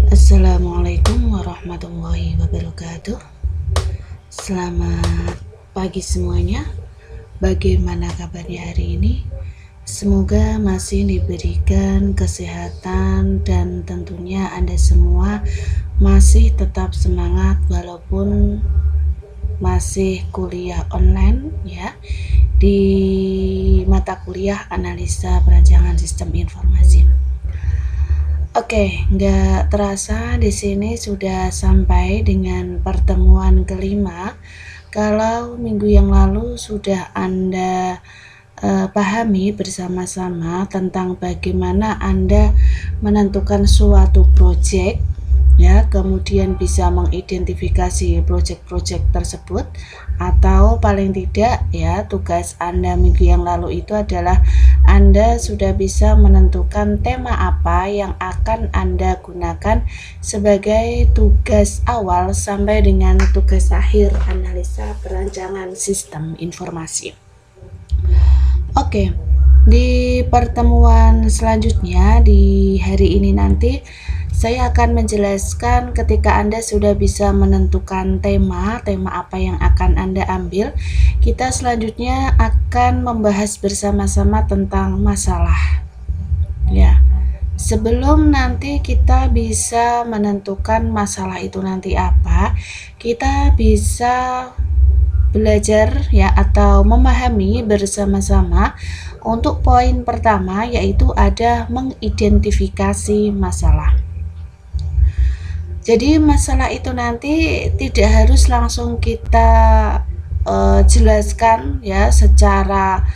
Assalamualaikum warahmatullahi wabarakatuh. Selamat pagi semuanya. Bagaimana kabarnya hari ini? Semoga masih diberikan kesehatan dan tentunya Anda semua masih tetap semangat walaupun masih kuliah online ya, di mata kuliah analisa perancangan sistem informasi. Oke, nggak terasa di sini sudah sampai dengan pertemuan kelima. Kalau minggu yang lalu sudah Anda pahami bersama-sama tentang bagaimana Anda menentukan suatu proyek, ya, kemudian bisa mengidentifikasi proyek-proyek tersebut, atau paling tidak ya tugas Anda minggu yang lalu itu adalah Anda sudah bisa menentukan tema apa yang akan Anda gunakan sebagai tugas awal sampai dengan tugas akhir analisa perancangan sistem informasi. Oke, di pertemuan selanjutnya di hari ini nanti saya akan menjelaskan ketika Anda sudah bisa menentukan tema apa yang akan Anda ambil. Kita selanjutnya akan membahas bersama-sama tentang masalah. Ya, sebelum nanti kita bisa menentukan masalah itu nanti apa, kita bisa belajar ya atau memahami bersama-sama untuk poin pertama, yaitu ada mengidentifikasi masalah. Jadi masalah itu nanti tidak harus langsung kita jelaskan ya secara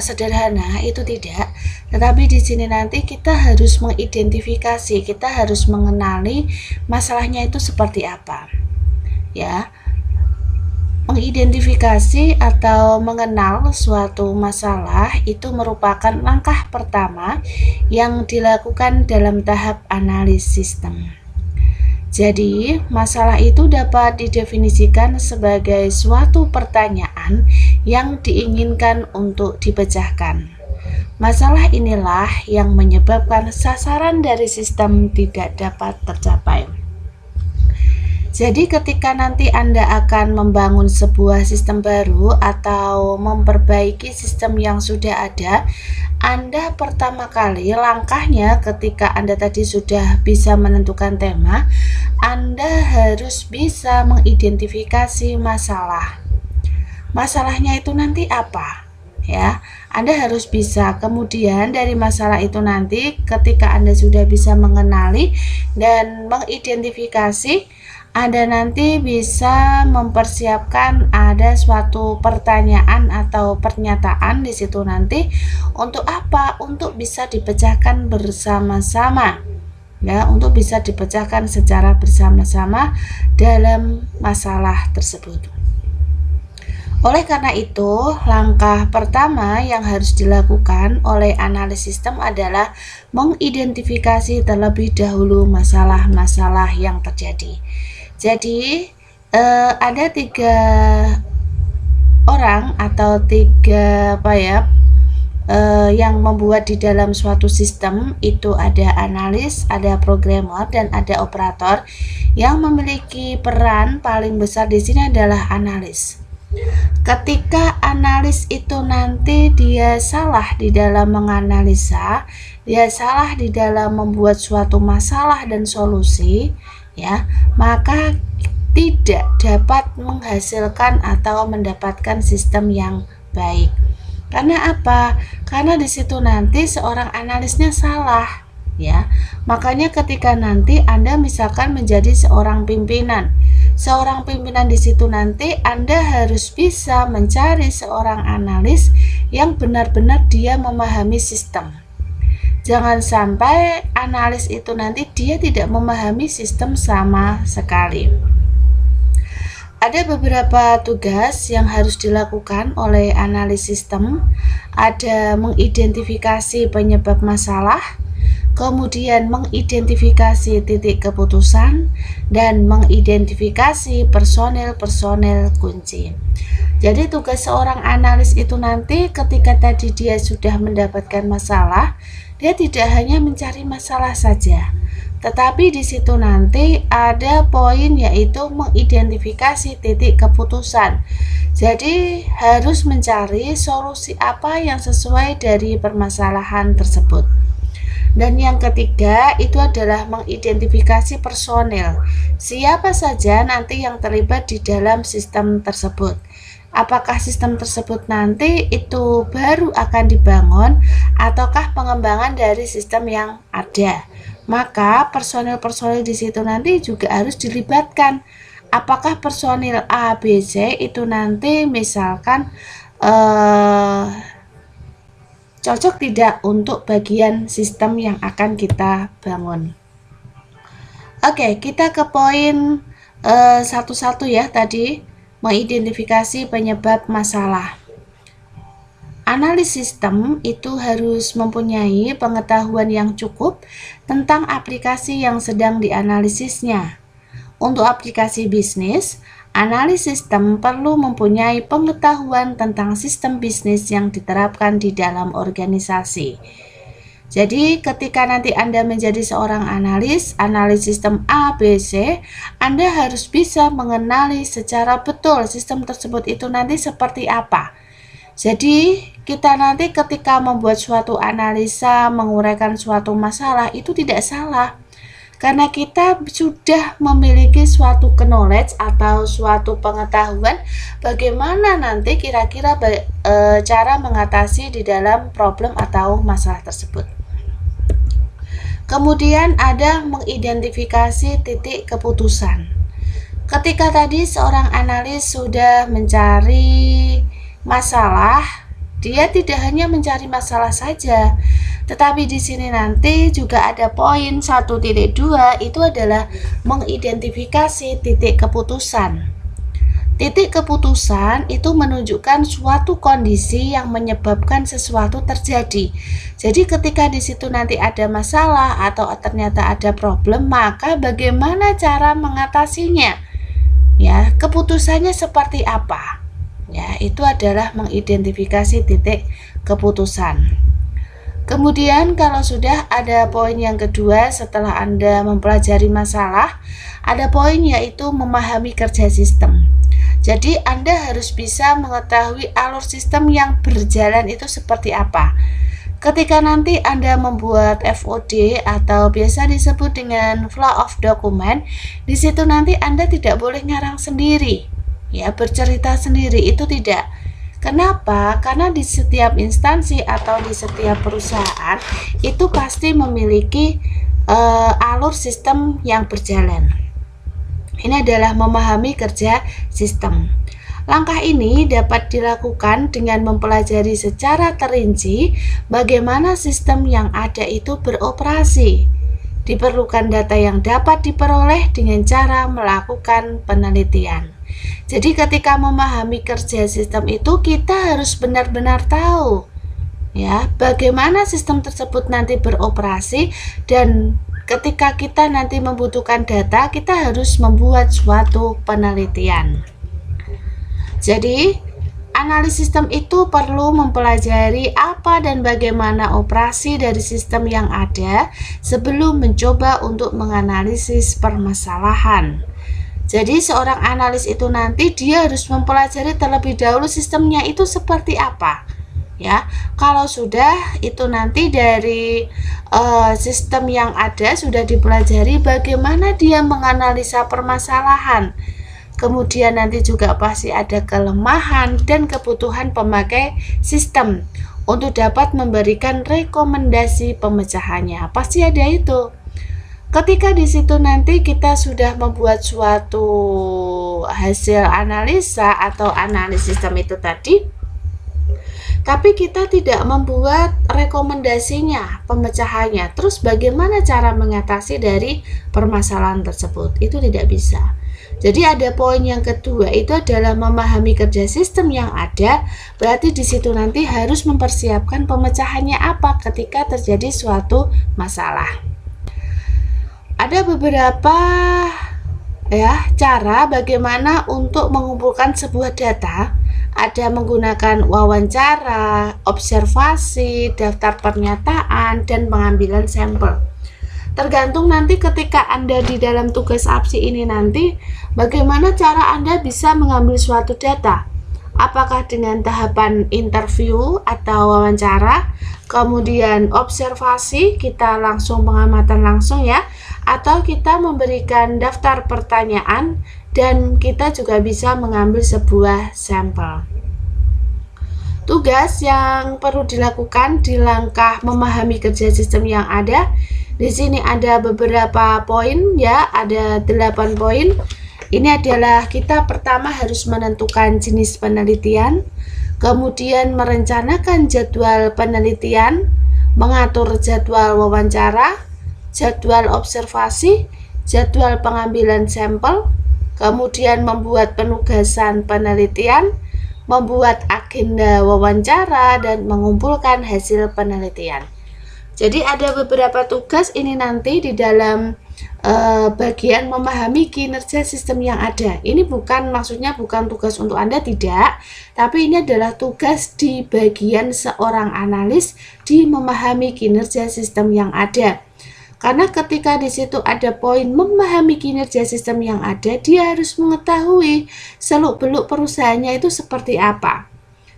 sederhana, itu tidak. Tetapi di sini nanti kita harus mengidentifikasi, kita harus mengenali masalahnya itu seperti apa. Ya. Mengidentifikasi atau mengenal suatu masalah itu merupakan langkah pertama yang dilakukan dalam tahap analisis sistem. Jadi, masalah itu dapat didefinisikan sebagai suatu pertanyaan yang diinginkan untuk dipecahkan. Masalah inilah yang menyebabkan sasaran dari sistem tidak dapat tercapai. Jadi ketika nanti Anda akan membangun sebuah sistem baru atau memperbaiki sistem yang sudah ada, Anda pertama kali langkahnya ketika Anda tadi sudah bisa menentukan tema, Anda harus bisa mengidentifikasi masalah. Masalahnya itu nanti apa? Ya, Anda harus bisa. Kemudian dari masalah itu nanti ketika Anda sudah bisa mengenali dan mengidentifikasi, Anda nanti bisa mempersiapkan ada suatu pertanyaan atau pernyataan di situ nanti untuk apa? Untuk bisa dipecahkan bersama-sama. Ya, untuk bisa dipecahkan secara bersama-sama dalam masalah tersebut. Oleh karena itu, langkah pertama yang harus dilakukan oleh analis sistem adalah mengidentifikasi terlebih dahulu masalah-masalah yang terjadi. Jadi ada 3 orang atau 3 yang membuat di dalam suatu sistem itu ada analis, ada programmer, dan ada operator. Yang memiliki peran paling besar di sini adalah analis. Ketika analis itu nanti dia salah di dalam menganalisa, dia salah di dalam membuat suatu masalah dan solusi, ya, maka tidak dapat menghasilkan atau mendapatkan sistem yang baik. Karena apa? Karena di situ nanti seorang analisnya salah, ya. Makanya ketika nanti Anda misalkan menjadi seorang pimpinan di situ nanti Anda harus bisa mencari seorang analis yang benar-benar dia memahami sistem. Jangan sampai analis itu nanti dia tidak memahami sistem sama sekali. Ada beberapa tugas yang harus dilakukan oleh analis sistem. Ada mengidentifikasi penyebab masalah, kemudian mengidentifikasi titik keputusan, dan mengidentifikasi personel-personel kunci. Jadi tugas seorang analis itu nanti ketika tadi dia sudah mendapatkan masalah, dia tidak hanya mencari masalah saja, Tetapi di situ nanti ada poin yaitu mengidentifikasi titik keputusan. Jadi harus mencari solusi apa yang sesuai dari permasalahan tersebut. Dan yang ketiga itu adalah mengidentifikasi personil. Siapa saja nanti yang terlibat di dalam sistem tersebut. Apakah sistem tersebut nanti itu baru akan dibangun ataukah pengembangan dari sistem yang ada. Maka personil-personil di situ nanti juga harus dilibatkan. Apakah personil A, B, C itu nanti misalkan cocok tidak untuk bagian sistem yang akan kita bangun. Oke, kita ke poin satu-satu ya tadi, mengidentifikasi penyebab masalah. Analis sistem itu harus mempunyai pengetahuan yang cukup tentang aplikasi yang sedang dianalisisnya. Untuk aplikasi bisnis, analis sistem perlu mempunyai pengetahuan tentang sistem bisnis yang diterapkan di dalam organisasi. Jadi ketika nanti Anda menjadi seorang analis sistem A, B, C, Anda harus bisa mengenali secara betul sistem tersebut itu nanti seperti apa. Jadi kita nanti ketika membuat suatu analisa, menguraikan suatu masalah itu tidak salah. Karena kita sudah memiliki suatu knowledge atau suatu pengetahuan bagaimana nanti kira-kira cara mengatasi di dalam problem atau masalah tersebut. Kemudian ada mengidentifikasi titik keputusan. Ketika tadi seorang analis sudah mencari masalah, dia tidak hanya mencari masalah saja, tetapi di sini nanti juga ada poin 1.2 itu adalah mengidentifikasi titik keputusan. Titik keputusan itu menunjukkan suatu kondisi yang menyebabkan sesuatu terjadi. Jadi ketika di situ nanti ada masalah atau ternyata ada problem, maka bagaimana cara mengatasinya? Ya, keputusannya seperti apa? Ya, itu adalah mengidentifikasi titik keputusan. Kemudian kalau sudah ada poin yang kedua setelah Anda mempelajari masalah, ada poin yaitu memahami kerja sistem. Jadi Anda harus bisa mengetahui alur sistem yang berjalan itu seperti apa. Ketika nanti Anda membuat FOD atau biasa disebut dengan flow of document, di situ nanti Anda tidak boleh ngarang sendiri. Ya, bercerita sendiri itu tidak. Kenapa? Karena di setiap instansi atau di setiap perusahaan itu pasti memiliki alur sistem yang berjalan. Ini adalah memahami kerja sistem. Langkah ini dapat dilakukan dengan mempelajari secara terinci bagaimana sistem yang ada itu beroperasi. Diperlukan data yang dapat diperoleh dengan cara melakukan penelitian. Jadi ketika memahami kerja sistem itu kita harus benar-benar tahu ya bagaimana sistem tersebut nanti beroperasi, dan ketika kita nanti membutuhkan data kita harus membuat suatu penelitian. Jadi analis sistem itu perlu mempelajari apa dan bagaimana operasi dari sistem yang ada sebelum mencoba untuk menganalisis permasalahan. Jadi seorang analis itu nanti dia harus mempelajari terlebih dahulu sistemnya itu seperti apa. Ya, kalau sudah itu nanti dari sistem yang ada sudah dipelajari bagaimana dia menganalisa permasalahan. Kemudian nanti juga pasti ada kelemahan dan kebutuhan pemakai sistem untuk dapat memberikan rekomendasi pemecahannya. Pasti ada itu. Ketika di situ nanti kita sudah membuat suatu hasil analisa atau analisis sistem itu tadi, tapi kita tidak membuat rekomendasinya, pemecahannya. Terus bagaimana cara mengatasi dari permasalahan tersebut? Itu tidak bisa. Jadi ada poin yang kedua itu adalah memahami kerja sistem yang ada. Berarti di situ nanti harus mempersiapkan pemecahannya apa ketika terjadi suatu masalah. Ada beberapa cara bagaimana untuk mengumpulkan sebuah data. Ada menggunakan wawancara, observasi, daftar pernyataan, dan pengambilan sampel. Tergantung nanti ketika Anda di dalam tugas absi ini nanti, bagaimana cara Anda bisa mengambil suatu data. Apakah dengan tahapan interview atau wawancara, kemudian observasi, kita langsung pengamatan langsung ya, atau kita memberikan daftar pertanyaan dan kita juga bisa mengambil sebuah sampel. Tugas yang perlu dilakukan di langkah memahami kerja sistem yang ada. Di sini ada beberapa poin ya, ada 8 poin. Ini adalah kita pertama harus menentukan jenis penelitian, kemudian merencanakan jadwal penelitian, mengatur jadwal wawancara, jadwal observasi, jadwal pengambilan sampel, kemudian membuat penugasan penelitian, membuat agenda wawancara, dan mengumpulkan hasil penelitian. Jadi ada beberapa tugas ini nanti di dalam bagian memahami kinerja sistem yang ada. Ini maksudnya bukan tugas untuk Anda, tidak, tapi ini adalah tugas di bagian seorang analis di memahami kinerja sistem yang ada. Karena ketika di situ ada poin memahami kinerja sistem yang ada, dia harus mengetahui seluk-beluk perusahaannya itu seperti apa.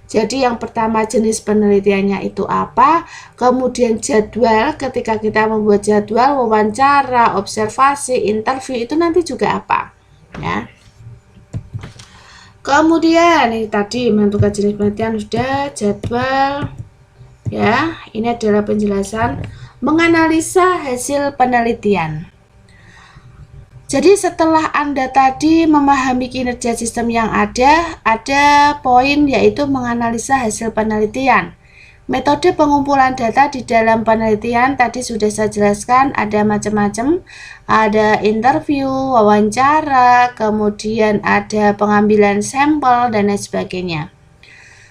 Jadi yang pertama jenis penelitiannya itu apa, kemudian jadwal, ketika kita membuat jadwal wawancara, observasi, interview itu nanti juga apa ya. Kemudian ini tadi menentukan jenis penelitian sudah, jadwal ya, ini adalah penjelasan menganalisa hasil penelitian. Jadi setelah Anda tadi memahami kinerja sistem yang ada poin yaitu menganalisa hasil penelitian. Metode pengumpulan data di dalam penelitian tadi sudah saya jelaskan, ada macam-macam, ada interview, wawancara, kemudian ada pengambilan sampel, dan lain sebagainya.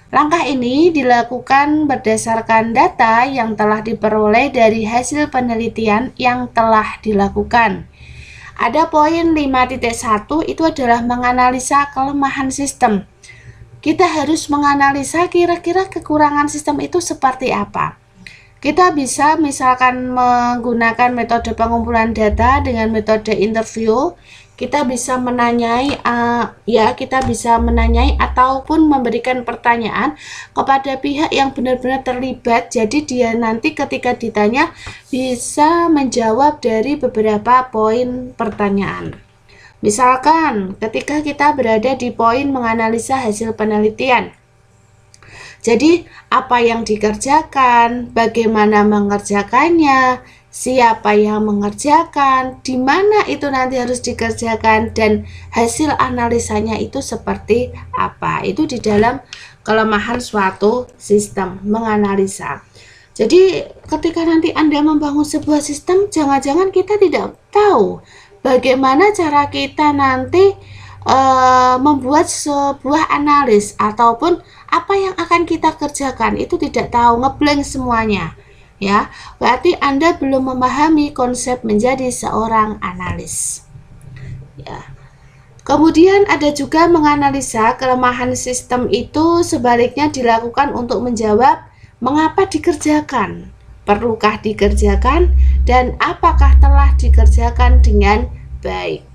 Langkah ini dilakukan berdasarkan data yang telah diperoleh dari hasil penelitian yang telah dilakukan. Ada poin 5.1 itu adalah menganalisa kelemahan sistem. Kita harus menganalisa kira-kira kekurangan sistem itu seperti apa. Kita bisa misalkan menggunakan metode pengumpulan data dengan metode interview. Kita bisa menanyai ataupun memberikan pertanyaan kepada pihak yang benar-benar terlibat. Jadi dia nanti ketika ditanya bisa menjawab dari beberapa poin pertanyaan. Misalkan ketika kita berada di poin menganalisa hasil penelitian. Jadi apa yang dikerjakan, bagaimana mengerjakannya, siapa yang mengerjakan, di mana itu nanti harus dikerjakan, dan hasil analisanya itu seperti apa. Itu di dalam kelemahan suatu sistem, menganalisa. Jadi ketika nanti Anda membangun sebuah sistem, jangan-jangan kita tidak tahu bagaimana cara kita nanti membuat sebuah analis ataupun apa yang akan kita kerjakan, itu tidak tahu, ngeblank semuanya. Ya, berarti Anda belum memahami konsep menjadi seorang analis. Ya. Kemudian ada juga menganalisa kelemahan sistem itu sebaliknya dilakukan untuk menjawab mengapa dikerjakan, perlukah dikerjakan, dan apakah telah dikerjakan dengan baik.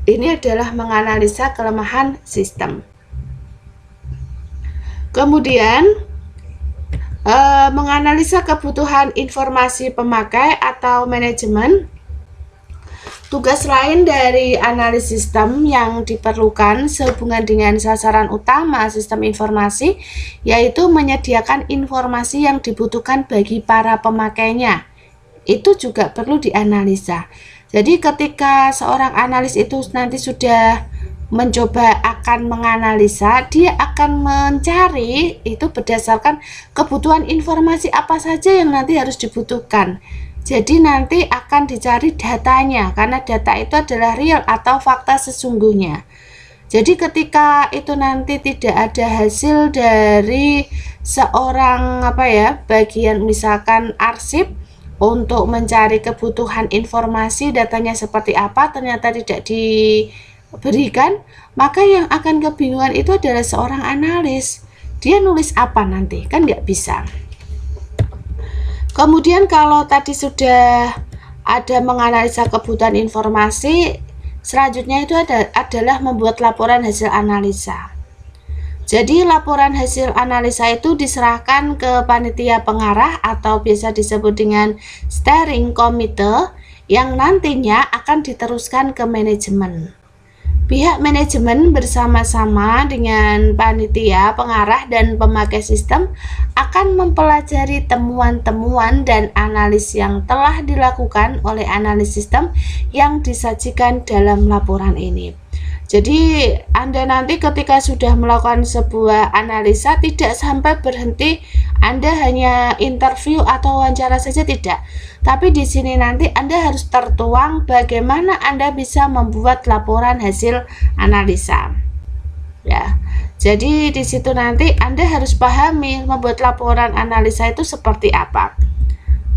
Ini adalah menganalisa kelemahan sistem. Kemudian menganalisa kebutuhan informasi pemakai atau manajemen. Tugas lain dari analis sistem yang diperlukan sehubungan dengan sasaran utama sistem informasi, yaitu menyediakan informasi yang dibutuhkan bagi para pemakainya. Itu juga perlu dianalisa. Jadi ketika seorang analis itu nanti sudah mencoba akan menganalisa, dia akan mencari itu berdasarkan kebutuhan informasi apa saja yang nanti harus dibutuhkan. Jadi nanti akan dicari datanya, karena data itu adalah real atau fakta sesungguhnya. Jadi ketika itu nanti tidak ada hasil dari seorang bagian misalkan arsip untuk mencari kebutuhan informasi, datanya seperti apa, ternyata tidak diberikan, maka yang akan kebingungan itu adalah seorang analis. Dia nulis apa nanti, kan nggak bisa. Kemudian kalau tadi sudah ada menganalisa kebutuhan informasi, selanjutnya itu adalah membuat laporan hasil analisa. Jadi laporan hasil analisa itu diserahkan ke panitia pengarah atau biasa disebut dengan steering committee yang nantinya akan diteruskan ke manajemen. Pihak manajemen bersama-sama dengan panitia pengarah dan pemakai sistem akan mempelajari temuan-temuan dan analis yang telah dilakukan oleh analis sistem yang disajikan dalam laporan ini. Jadi Anda nanti ketika sudah melakukan sebuah analisa tidak sampai berhenti Anda hanya interview atau wawancara saja, tidak. Tapi di sini nanti Anda harus tertuang bagaimana Anda bisa membuat laporan hasil analisa. Ya. Jadi di situ nanti Anda harus pahami membuat laporan analisa itu seperti apa.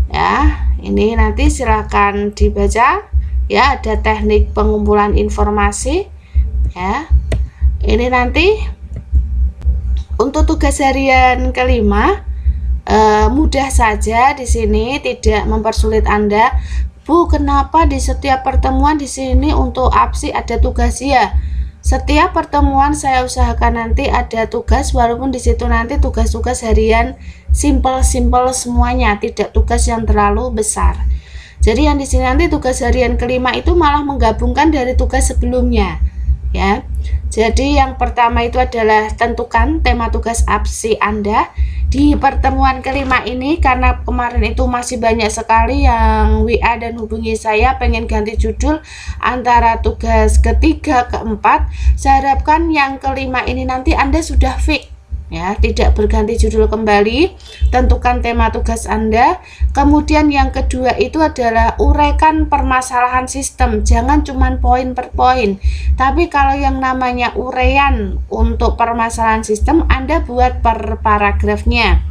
Ya, ini nanti silakan dibaca. Ya, ada teknik pengumpulan informasi. Ya, ini nanti untuk tugas harian kelima mudah saja di sini, tidak mempersulit Anda. Bu, kenapa di setiap pertemuan di sini untuk absi ada tugas? Ya, setiap pertemuan saya usahakan nanti ada tugas, walaupun di situ nanti tugas-tugas harian simple-simple semuanya, tidak tugas yang terlalu besar. Jadi yang di sini nanti tugas harian kelima itu malah menggabungkan dari tugas sebelumnya. Ya, jadi yang pertama itu adalah tentukan tema tugas absi Anda di pertemuan kelima ini. Karena kemarin itu masih banyak sekali yang WA dan hubungi saya pengen ganti judul antara tugas ketiga keempat. Saya harapkan yang kelima ini nanti Anda sudah fix, ya, tidak berganti judul kembali. Tentukan tema tugas Anda. Kemudian yang kedua itu adalah uraikan permasalahan sistem, jangan cuma poin per poin, tapi kalau yang namanya uraian untuk permasalahan sistem Anda buat per paragrafnya.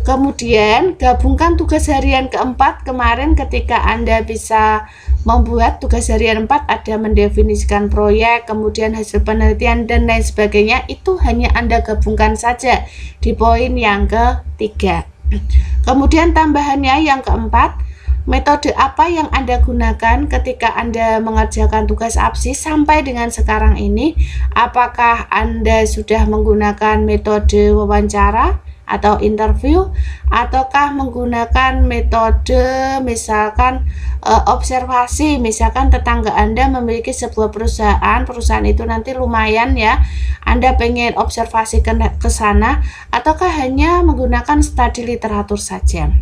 Kemudian gabungkan tugas harian keempat. Kemarin ketika Anda bisa membuat tugas harian 4 ada mendefinisikan proyek, kemudian hasil penelitian dan lain sebagainya, itu hanya Anda gabungkan saja di poin yang ketiga. Kemudian tambahannya yang keempat, metode apa yang Anda gunakan ketika Anda mengerjakan tugas absi sampai dengan sekarang ini? Apakah Anda sudah menggunakan metode wawancara atau interview, ataukah menggunakan metode misalkan observasi? Misalkan tetangga Anda memiliki sebuah perusahaan itu nanti lumayan, ya, Anda pengen observasi ke sana, ataukah hanya menggunakan studi literatur saja?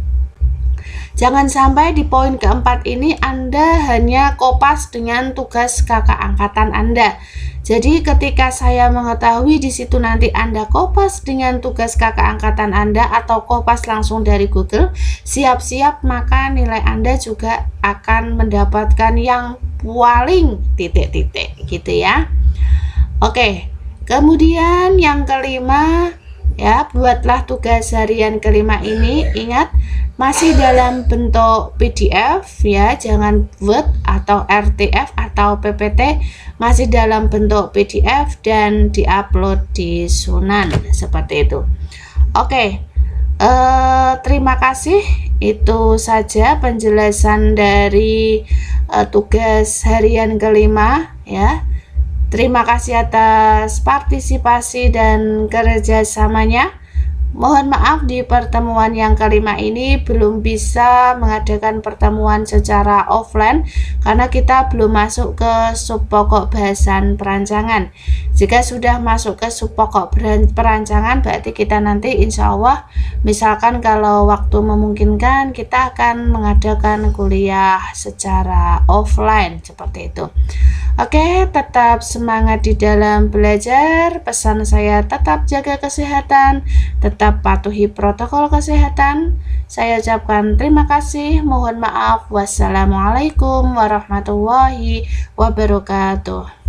Jangan sampai di poin keempat ini Anda hanya kopas dengan tugas kakak angkatan Anda. Jadi ketika saya mengetahui di situ nanti Anda kopas dengan tugas kakak angkatan Anda atau kopas langsung dari Google, siap-siap maka nilai Anda juga akan mendapatkan yang paling titik-titik gitu ya. Oke, kemudian yang kelima, ya, buatlah tugas harian kelima ini, ingat masih dalam bentuk PDF, ya, jangan Word atau RTF atau PPT, masih dalam bentuk PDF dan diupload di Sunan seperti itu. Oke, terima kasih, itu saja penjelasan dari tugas harian kelima, ya. Terima kasih atas partisipasi dan kerjasamanya. Mohon maaf di pertemuan yang kelima ini belum bisa mengadakan pertemuan secara offline karena kita belum masuk ke sub pokok bahasan perancangan. Jika sudah masuk ke sub pokok perancangan, berarti kita nanti insya Allah, misalkan kalau waktu memungkinkan, kita akan mengadakan kuliah secara offline seperti itu. Oke, tetap semangat di dalam belajar. Pesan saya tetap jaga kesehatan, tetap patuhi protokol kesehatan. Saya ucapkan terima kasih. Mohon maaf. Wassalamualaikum warahmatullahi wabarakatuh.